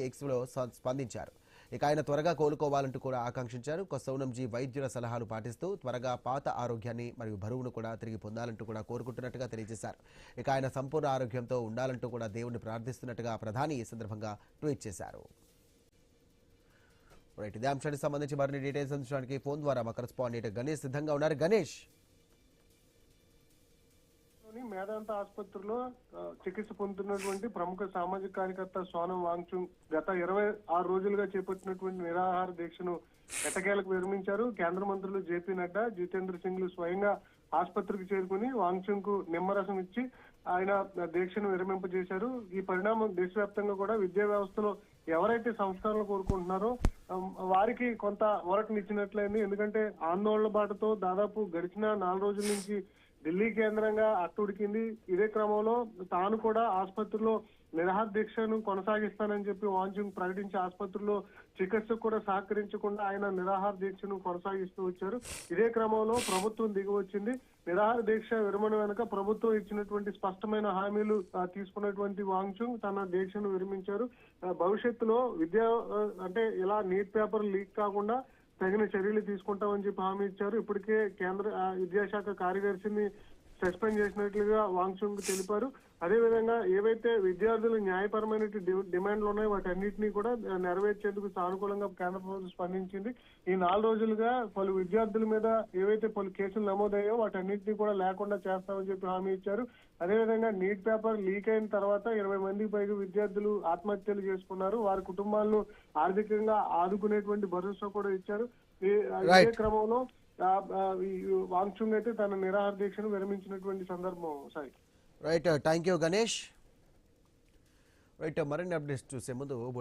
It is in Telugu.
ఎక్స్లో స్పందించారు. ఇక ఆయన త్వరగా కోలుకోవాలంటూ కూడా ఆకాంక్షించారు. సోనంజీ వైద్యుల సలహాలు పాటిస్తూ త్వరగా పాత ఆరోగ్యాన్ని మరియు బరువును కూడా తిరిగి పొందాలంటూ కూడా కోరుకుంటున్నట్టుగా తెలియజేశారు. ఇక ఆయన సంపూర్ణ ఆరోగ్యంతో ఉండాలంటూ కూడా దేవుణ్ణి ప్రార్థిస్తున్నట్టుగా ప్రధాని ఈ సందర్భంగా ట్వీట్ చేశారు. రైట్, ఇదే అంశానికి సంబంధించి మరిన్ని డీటెయిల్స్ అందించడానికి ఫోన్ ద్వారా మా కరెస్పాండెంట్ గణేష్ సిద్ధంగా ఉన్నారు. గణేష్, మేదాంత ఆసుపత్రిలో చికిత్స పొందుతున్నటువంటి ప్రముఖ సామాజిక కార్యకర్త సోనం వాంగ్చుక్ గత 26 రోజులుగా చేపట్టినటువంటి నిరాహార దీక్షను ఎట్టకేలకు విరమించారు. కేంద్ర మంత్రులు జేపీ నడ్డా, జితేంద్ర సింగ్లు స్వయంగా ఆసుపత్రికి చేరుకుని వాంగ్చుక్ నిమ్మరసం ఇచ్చి ఆయన దీక్షను విరమింపజేశారు. ఈ పరిణామం దేశవ్యాప్తంగా కూడా విద్యా వ్యవస్థలో ఎవరైతే సంస్కరణలు కోరుకుంటున్నారో వారికి కొంత ఊరటనిచ్చినట్లయింది. ఎందుకంటే ఆందోళన బాటతో దాదాపు గడిచిన 4 రోజుల నుంచి ఢిల్లీ కేంద్రంగా అట్టుడికింది. ఇదే క్రమంలో తాను కూడా ఆసుపత్రిలో నిరాహార దీక్షను కొనసాగిస్తానని చెప్పి వాంగ్చుక్ ప్రకటించి ఆసుపత్రిలో చికిత్సకు కూడా సహకరించకుండా ఆయన నిరాహార దీక్షను కొనసాగిస్తూ వచ్చారు. ఇదే క్రమంలో ప్రభుత్వం దిగివచ్చింది. నిరాహార దీక్ష విరమణ వెనుక ప్రభుత్వం ఇచ్చినటువంటి స్పష్టమైన హామీలు తీసుకున్నటువంటి వాంగ్చుక్ తన దీక్షను విరమించారు. భవిష్యత్తులో అంటే ఇలా నీట్ పేపర్ లీక్ కాకుండా తగిన చర్యలు తీసుకుంటామని చెప్పి హామీ ఇచ్చారు. ఇప్పటికే కేంద్ర విద్యాశాఖ కార్యదర్శిని సస్పెండ్ చేసినట్లుగా వాంగ్చుక్ తెలిపారు. అదేవిధంగా ఏవైతే విద్యార్థులు న్యాయపరమైన డిమాండ్లు ఉన్నాయో వాటన్నిటినీ కూడా నెరవేర్చేందుకు సానుకూలంగా కేంద్ర ప్రభుత్వం స్పందించింది. ఈ 4 రోజులుగా పలు విద్యార్థుల మీద ఏవైతే పలు కేసులు నమోదయ్యో వాటన్నిటినీ కూడా లేకుండా చేస్తామని చెప్పి హామీ ఇచ్చారు. అదేవిధంగా నీట్ పేపర్ లీక్ అయిన తర్వాత 20 మందికి పైగా విద్యార్థులు ఆత్మహత్యలు చేసుకున్నారు. వారి కుటుంబాలను ఆర్థికంగా ఆదుకునేటువంటి భరోసా కూడా ఇచ్చారు. ఇదే క్రమంలో వాంగ్చుక్ అయితే తన నిరాహార దీక్షను విరమించినటువంటి సందర్భం. Sai, right, thank you Ganesh. Right, మరిన్ని అప్డేట్స్ చూసే ముందు